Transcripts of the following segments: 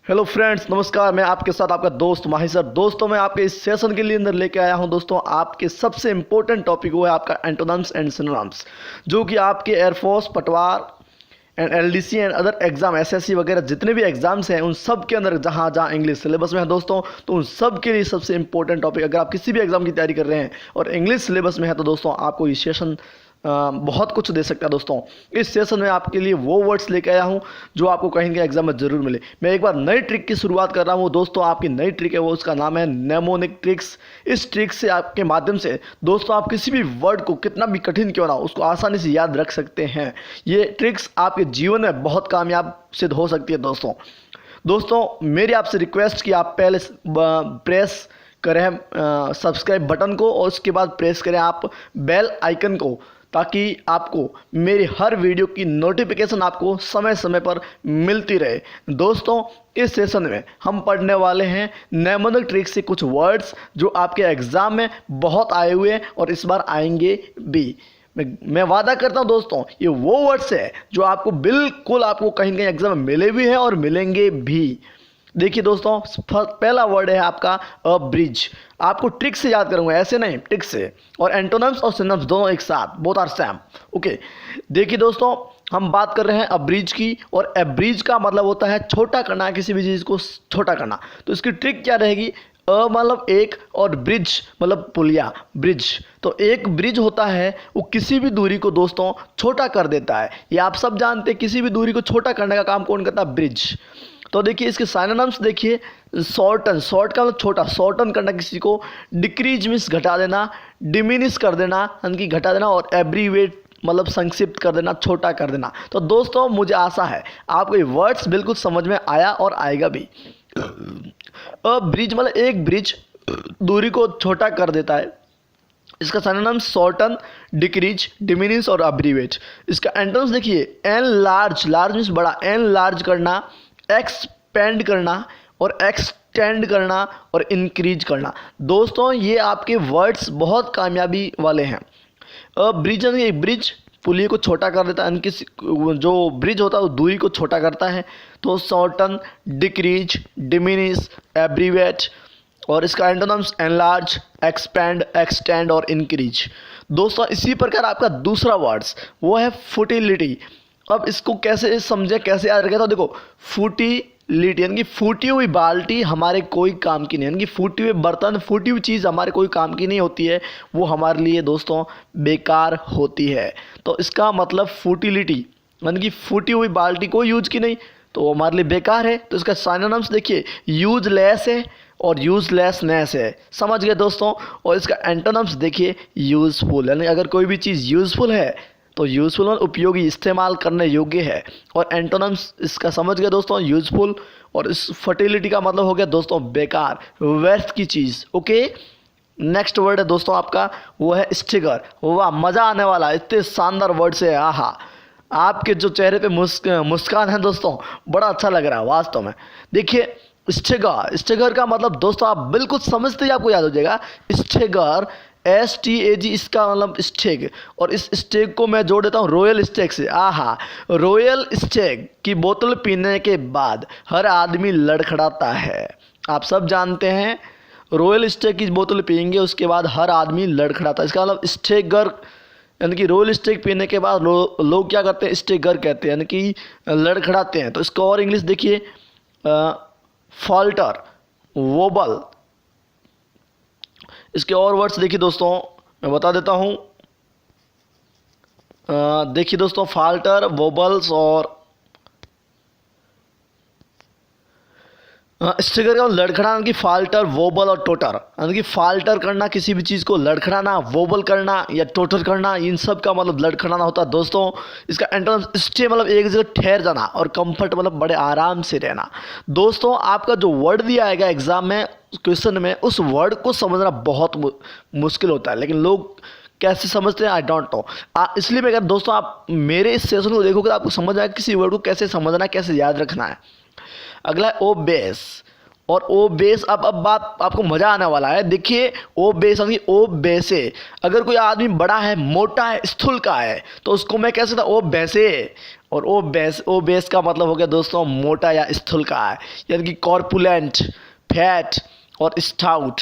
Hello friends, नमस्कार। मैं आपके साथ आपका दोस्त माही सर। दोस्तों, मैं आपके इस सेशन के लिए अंदर लेके आया हूं दोस्तों आपके सबसे इंपॉर्टेंट टॉपिक वो है आपका एंटोनिम्स एंड सिनोनिम्स, जो कि आपके एयरफोर्स, पटवार and LDC and other exam, SSC वगैरह जितने भी एग्जाम्स हैं उन सब के अंदर जहाँ जहाँ इंग्लिश सिलेबस में है दोस्तों, तो उन सब के लिए सबसे इंपॉर्टेंट टॉपिक। अगर आप किसी भी एग्जाम की तैयारी कर रहे हैं और इंग्लिश सिलेबस में है तो दोस्तों आपको ये सेशन बहुत कुछ दे सकता है दोस्तों। इस सेशन में आपके लिए वो वर्ड्स लेके आया हूँ जो आपको कहीं के एग्जाम में जरूर मिले। मैं एक बार नई ट्रिक की शुरुआत कर रहा हूँ दोस्तों। आपकी नई ट्रिक है वो, उसका नाम है नेमोनिक ट्रिक्स। इस ट्रिक से आपके माध्यम से दोस्तों आप किसी भी वर्ड को, कितना भी कठिन क्यों ना हो, उसको आसानी से याद रख सकते हैं। ये ट्रिक्स आपके जीवन में बहुत कामयाब सिद्ध हो सकती है दोस्तों मेरी आपसे रिक्वेस्ट कि आप पहले प्रेस करें सब्सक्राइब बटन को और उसके बाद प्रेस करें आप बेल आइकन को, ताकि आपको मेरी हर वीडियो की नोटिफिकेशन आपको समय समय पर मिलती रहे। दोस्तों, इस सेशन में हम पढ़ने वाले हैं नेमोनिक ट्रिक से कुछ वर्ड्स जो आपके एग्जाम में बहुत आए हुए हैं और इस बार आएंगे भी। मैं वादा करता हूं दोस्तों, ये वो वर्ड्स है जो आपको बिल्कुल आपको कहीं कहीं एग्जाम में मिले भी हैं और मिलेंगे भी। देखिए दोस्तों, पहला वर्ड है आपका अ ब्रिज। आपको ट्रिक से याद करूंगा, ऐसे नहीं, ट्रिक से। और एंटोनिम्स और सिनोनिम्स दोनों एक साथ, बोथ आर सेम। ओके, देखिए दोस्तों, हम बात कर रहे हैं अब्रिज की। और अब्रिज का मतलब होता है छोटा करना, किसी भी चीज़ को छोटा करना। तो इसकी ट्रिक क्या रहेगी? अ मतलब एक और ब्रिज मतलब पुलिया, ब्रिज। तो एक ब्रिज होता है वो किसी भी दूरी को दोस्तों छोटा कर देता है। ये आप सब जानते हैं, किसी भी दूरी को छोटा करने का काम कौन करता है? ब्रिज। तो देखिए इसके सिनोनिम्स देखिए, शॉर्टन, शॉर्ट का मतलब छोटा, शॉर्टन करना किसी को, डिक्रीज मीन्स घटा देना, डिमिनिश कर देना यानी कि घटा देना, और एब्रीवेट मतलब संक्षिप्त कर देना, छोटा कर देना। तो दोस्तों मुझे आशा है आपको ये वर्ड्स बिल्कुल समझ में आया और आएगा भी। ब्रिज मतलब एक ब्रिज दूरी को छोटा कर देता है। इसका सिनोनिम्स शॉर्टन, डिक्रीज, डिमिनिश और अब्रीवेट। इसका एंटोनिम्स देखिए, एन लार्ज, लार्ज मीन्स बड़ा, एन लार्ज करना, एक्सपेंड करना और एक्सटेंड करना और इंक्रीज करना। दोस्तों ये आपके वर्ड्स बहुत कामयाबी वाले हैं। ब्रिज यानी एक ब्रिज पुलिये को छोटा कर देता है, यानी कि जो ब्रिज होता है वो दूरी को छोटा करता है। तो शॉर्टन, डिक्रीज, डिमिनिश, एब्रीवेट। और इसका एंटोनिम्स एनलार्ज, एक्सपेंड, एक्सटेंड और इंक्रीज। दोस्तों इसी प्रकार आपका दूसरा वर्ड्स वो है फुटिलिटी। अब इसको कैसे समझे, कैसे याद रखें? तो देखो, फुटिलिटी यानी कि फूटी हुई बाल्टी हमारे कोई काम की नहीं, यानी कि फूटी हुए बर्तन, फूटी हुई चीज़ हमारे कोई काम की नहीं होती है, वो हमारे लिए दोस्तों बेकार होती है। तो इसका मतलब फुटिलिटी यानी कि फूटी हुई बाल्टी कोई यूज की नहीं तो वो हमारे लिए बेकार है। तो इसका सिनोनिम्स देखिए, यूजलेस है और यूजलेसनेस है। समझ गए दोस्तों? और इसका एंटोनिम्स देखिए, यूजफुल, यानी अगर कोई भी चीज़ यूजफुल है तो यूजफुल मतलब उपयोगी, इस्तेमाल करने योग्य है। और एंटोनिम्स इसका समझ गए दोस्तों, यूजफुल। और इस फर्टिलिटी का मतलब हो गया दोस्तों बेकार, वेस्ट की चीज़। ओके, नेक्स्ट वर्ड है दोस्तों आपका वो है स्टिगर। वाह, मज़ा आने वाला, इतने शानदार वर्ड से, आहा, आपके जो चेहरे पे मुस्कान है दोस्तों, बड़ा अच्छा लग रहा है वास्तव में। देखिए स्टिगर, स्टिगर का मतलब दोस्तों आप बिल्कुल समझते ही आपको याद हो जाएगा। स्टिगर, STAG, इसका मतलब स्टेग। और इस स्टेग को मैं जोड़ देता हूँ रॉयल स्टेग से। आहा, रॉयल स्टेग की बोतल पीने के बाद हर आदमी लड़खड़ाता है। आप सब जानते हैं, रॉयल स्टेग की बोतल पियेंगे उसके बाद हर आदमी लड़खड़ाता है। इसका मतलब स्टेगर यानी कि रॉयल स्टेग पीने के बाद लोग क्या करते हैं? स्टेगर कहते हैं, यानी कि लड़खड़ाते हैं। तो इसको और इंग्लिश देखिए, फॉल्टर, वोबल। इसके और वर्ड्स देखिए दोस्तों, मैं बता देता हूँ। देखिए दोस्तों, फाल्टर, वोबल्स और स्टिगर का लड़खड़ाना की फाल्टर, वोबल और टोटर। यानी कि फाल्टर करना किसी भी चीज़ को, लड़खड़ाना, वोबल करना या टोटर करना, इन सब का मतलब लड़खड़ाना होता है दोस्तों। इसका एंटोनिम्स स्टे मतलब एक जगह ठहर जाना, और कंफर्ट मतलब बड़े आराम से रहना। दोस्तों आपका जो वर्ड दिया आएगा एग्जाम में, क्वेश्चन में, उस वर्ड को समझना बहुत मुश्किल होता है, लेकिन लोग कैसे समझते हैं आई डोंट नो। इसलिए मैं दोस्तों आप मेरे इस सेशन को देखोगे तो आपको समझ आएगा किसी वर्ड को कैसे समझना है, कैसे याद रखना है। अगला है ओबेस। और ओ बेस, अब बात आपको मजा आने वाला है। देखिए ओ बेस यानी ओ बेसे, अगर कोई आदमी बड़ा है, मोटा है, स्थूल का है तो उसको मैं कह सकता ओ बेसे। और ओ बेस का मतलब हो गया दोस्तों मोटा या स्थूल का है, यानी कि कॉर्पुलेंट, फैट और स्टाउट।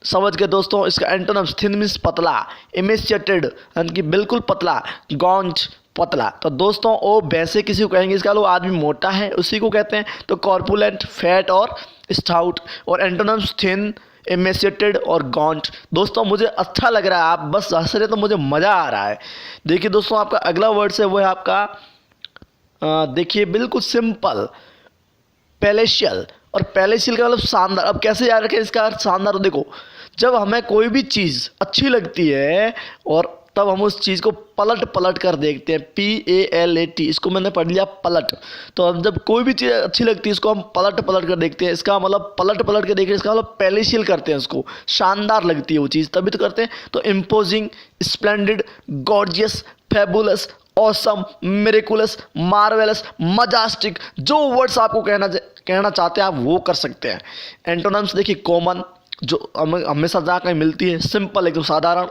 समझ गए दोस्तों। इसका एंटोनिम्स थिन मीन्स पतला, एमेसिएटेड यानी कि बिल्कुल पतला, गॉन्ट पतला। तो दोस्तों ओ वैसे किसी को कहेंगे इसका लो आदमी मोटा है उसी को कहते हैं, तो कॉर्पुलेंट, फैट और स्टाउट। और एंटोनिम्स थिन, एमेसिएटेड और गॉन्ट। दोस्तों मुझे अच्छा लग रहा है, आप बस हंस रहे तो मुझे मज़ा आ रहा है। देखिए दोस्तों आपका अगला वर्ड है वो है आपका देखिए बिल्कुल सिंपल, पैलेशियल। और पैलेशियल का मतलब शानदार। अब कैसे याद रखें इसका अर्थ शानदार? तो देखो जब हमें कोई भी चीज़ अच्छी लगती है और तब हम उस चीज़ को पलट पलट कर देखते हैं, PALAT, इसको मैंने पढ़ लिया पलट। तो अब जब कोई भी चीज़ अच्छी लगती है इसको हम पलट पलट कर देखते हैं, इसका मतलब पलट पलट कर देखते हैं, इसका मतलब पैलेशियल करते हैं, उसको शानदार लगती है वो चीज़ तभी तो करते हैं। तो imposing, splendid, gorgeous, fabulous, awesome, miraculous, marvellous, majestic, जो वर्ड्स आपको कहना चाहते हैं आप वो कर सकते हैं। एंटोनिम्स देखिए कॉमन, जो हमें हमेशा जहाँ कहीं मिलती है, सिंपल एकदम साधारण,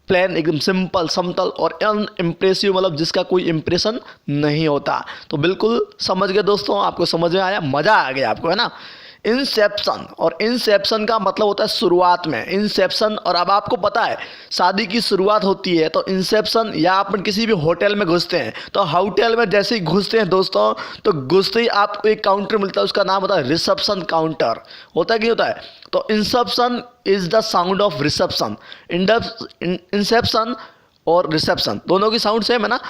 प्लेन एकदम सिंपल समतल, और अनइम्प्रेसिव मतलब जिसका कोई इम्प्रेशन नहीं होता। तो बिल्कुल समझ गए दोस्तों, आपको समझ में आया, मज़ा आ गया आपको, है ना। इंसेप्शन, और इंसेप्शन का मतलब होता है शुरुआत में, इंसेप्शन। और अब आपको पता है शादी की शुरुआत होती है तो इंसेप्शन, या अपन किसी भी होटल में घुसते हैं तो होटल में जैसे ही घुसते हैं दोस्तों तो घुसते ही आपको एक काउंटर मिलता है, उसका नाम होता है रिसेप्शन काउंटर। होता है कि होता है? तो Inception is the sound of reception. Inception और रिसेप्शन दोनों की साउंड सेम है ना,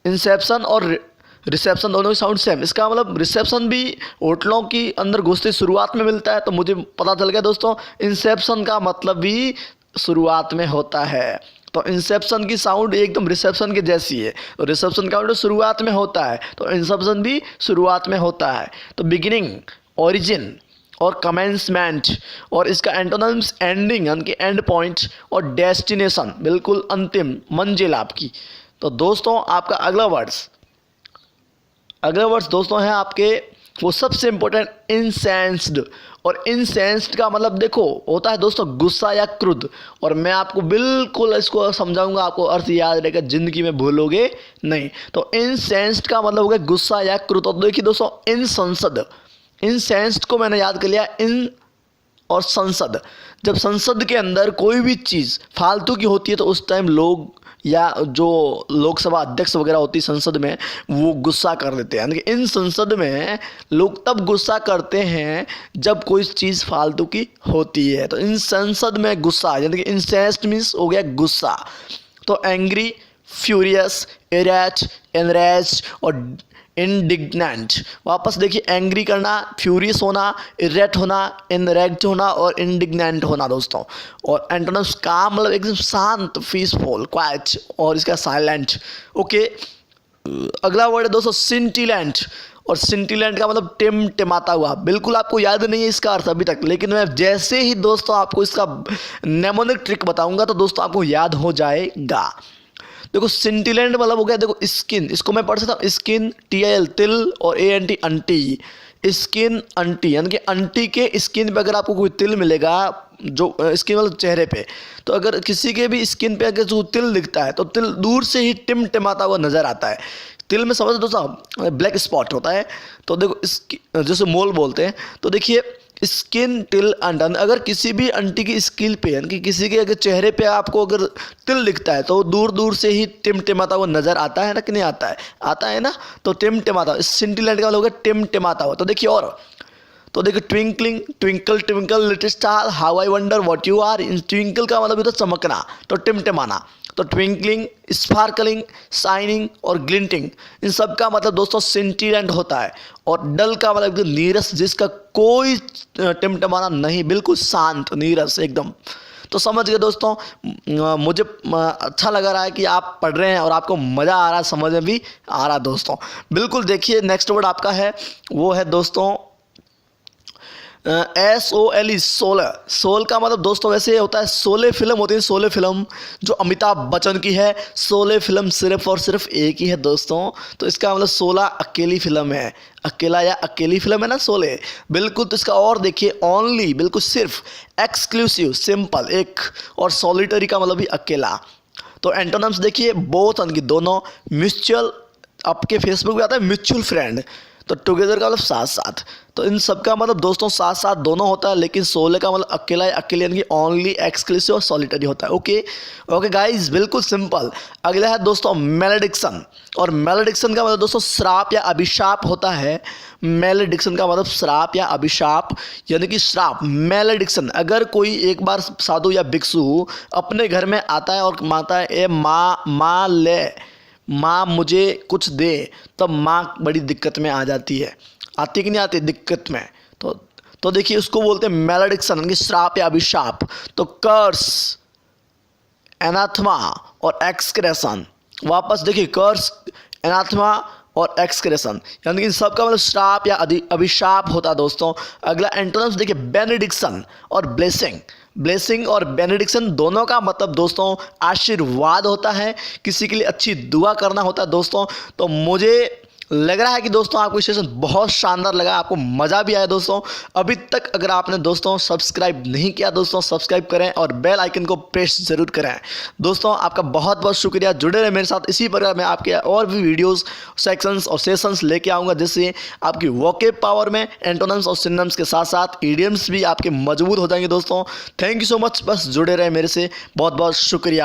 इंसेप्शन और रिसेप्शन दोनों की साउंड सेम। इसका मतलब रिसेप्शन भी होटलों की अंदर घुसते शुरुआत में मिलता है, तो मुझे पता चल गया दोस्तों इंसेप्शन का मतलब भी शुरुआत में होता है। तो इंसेप्शन की साउंड एकदम रिसेप्शन के जैसी है, तो रिसेप्शन का शुरुआत में होता है तो इंसेप्शन भी शुरुआत में होता है। तो बिगिनिंग, ओरिजिन और कमेंसमेंट। और इसका एंटोनिम्स एंडिंग यानी कि एंड पॉइंट, और डेस्टिनेशन बिल्कुल अंतिम मंजिल आपकी। तो दोस्तों आपका अगला वर्ड्स दोस्तों हैं आपके वो सबसे इंपॉर्टेंट, इंसेंस्ड। और इंसेंस्ड का मतलब देखो होता है दोस्तों गुस्सा या क्रुद्ध। और मैं आपको बिल्कुल इसको समझाऊंगा, आपको अर्थ याद रहेगा, जिंदगी में भूलोगे नहीं। तो इंसेंस्ड का मतलब हो गया गुस्सा या क्रुद्ध। और देखिए दोस्तों इंसेंस्ड को मैंने याद कर लिया, इन और संसद। जब संसद के अंदर कोई भी चीज़ फालतू की होती है तो उस टाइम लोग या जो लोकसभा अध्यक्ष वगैरह होती है संसद में वो गुस्सा कर देते हैं। यानी कि इन संसद में लोग तब गुस्सा करते हैं जब कोई चीज़ फालतू की होती है। तो इन संसद में गुस्सा यानी कि इंसेंस्ड मीन्स हो गया गुस्सा। तो एंग्री, फ्यूरियस, इरेट, एनरेज और इंडिग्नेंट। वापस देखिए एंग्री करना, फ्यूरियस होना, इरेट होना, इनरेक्ट होना और इंडिग्नेंट होना दोस्तों। और एंटोनिम्स काम मतलब एकदम शांत, पीसफुल, क्वाइट, और इसका साइलेंट। ओके अगला वर्ड है दोस्तों सिंटिलेंट। और सिंटिलेंट का मतलब टिमटिमाता हुआ। बिल्कुल आपको याद नहीं है इसका अर्थ अभी तक, लेकिन मैं जैसे ही दोस्तों आपको इसका नेमोनिक ट्रिक बताऊंगा तो दोस्तों आपको याद हो जाएगा। देखो सिंटिलेंट मतलब हो गया, देखो स्किन, इसको मैं पढ़ सकता हूँ स्किन, TIL तिल, और ANT अंटी। स्किन अंटी यानी कि अंटी के स्किन पे अगर आपको कोई तिल मिलेगा, जो स्किन मतलब चेहरे पे, तो अगर किसी के भी स्किन पे अगर जो तिल दिखता है तो तिल दूर से ही टिमटिमाता हुआ नजर आता है। तिल में समझ दोस्तों ब्लैक स्पॉट होता है। तो देखो इसकी जैसे मोल बोलते हैं, तो देखिए स्किन टिल अंडन, अगर किसी भी आंटी की स्किन पे यानी कि किसी के अगर चेहरे पे आपको अगर तिल दिखता है तो दूर दूर से ही टिमटिमाता हुआ नजर आता है ना, कि नहीं आता है? आता है ना। तो टिमटिमाता, सिंटिलेंट का मतलब होगा टिमटिमाता हुआ। तो देखिए और तो देखिए twinkling, twinkle twinkle little star how I wonder what you are. इन ट्विंकल का मतलब होता है चमकना, तो टिमटिमाना। तो ट्विंकलिंग, स्पार्कलिंग, शाइनिंग और ग्लिंटिंग, इन सब का मतलब दोस्तों सिंटिलेंट होता है। और डल का मतलब एकदम नीरस, जिसका कोई टिमटिमाना नहीं, बिल्कुल शांत नीरस एकदम। तो समझ गए दोस्तों, मुझे अच्छा लग रहा है कि आप पढ़ रहे हैं और आपको मज़ा आ रहा है, समझ में भी आ रहा है दोस्तों। बिल्कुल देखिए नेक्स्ट वर्ड आपका है वो है दोस्तों SOLE, सोल का मतलब दोस्तों वैसे होता है, शोले फिल्म होती है, शोले फिल्म जो अमिताभ बच्चन की है। शोले फिल्म सिर्फ और सिर्फ एक ही है दोस्तों, तो इसका मतलब 16 अकेली फिल्म है, अकेला या अकेली फिल्म है ना शोले, बिल्कुल। तो इसका और देखिए, ओनली बिल्कुल सिर्फ, एक्सक्लूसिव सिंपल एक, और सॉलिटरी का मतलब भी अकेला। तो एंटोनिम्स देखिए, बोथ की दोनों, म्यूचुअल, आपके फेसबुक पे आता है म्यूचुअल फ्रेंड, तो टुगेदर का मतलब साथ साथ। तो इन सब का मतलब दोस्तों साथ साथ दोनों होता है, लेकिन शोले का मतलब अकेला या अकेले, यानी कि ओनली, एक्सक्लूसिव और सॉलिटरी होता है। ओके गाइस, बिल्कुल सिंपल। अगला है दोस्तों मैलेडिक्शन, और मैलेडिक्शन का मतलब दोस्तों श्राप या अभिशाप होता है। मैलेडिक्शन का मतलब श्राप या अभिशाप, यानी कि श्राप, मैलेडिक्शन। अगर कोई एक बार साधु या भिक्षु अपने घर में आता है और माता है, ए माँ ले, माँ मुझे कुछ दे, तब माँ बड़ी दिक्कत में आ जाती है, आती कि नहीं आती दिक्कत में। तो देखिए उसको बोलते हैं मैलेडिक्शन, यानी कि श्राप या अभिशाप। तो कर्स, एनाथमा और एक्सक्रेशन, वापस देखिए कर्स, एनाथमा और एक्सक्रेशन, यानी कि इन सब का मतलब श्राप या अभिशाप होता है दोस्तों। अगला एंटोनिम्स देखिए, बेनेडिक्शन और ब्लेसिंग। ब्लेसिंग और बेनेडिक्शन दोनों का मतलब दोस्तों आशीर्वाद होता है, किसी के लिए अच्छी दुआ करना होता है दोस्तों। तो मुझे लग रहा है कि दोस्तों आपको सेशन बहुत शानदार लगा, आपको मज़ा भी आया दोस्तों। अभी तक अगर आपने दोस्तों सब्सक्राइब नहीं किया दोस्तों, सब्सक्राइब करें और बेल आइकन को प्रेस ज़रूर करें। दोस्तों आपका बहुत बहुत शुक्रिया, जुड़े रहे मेरे साथ। इसी प्रकार मैं आपके और भी वीडियोस, सेक्शंस और सेशंस लेके आऊँगा, जिससे आपकी वोकेब पावर में एंटोनिम्स और सिनोनिम्स के साथ साथ इडियम्स भी आपके मजबूत हो जाएंगे दोस्तों। थैंक यू सो मच, बस जुड़े रहे मेरे से, बहुत बहुत शुक्रिया।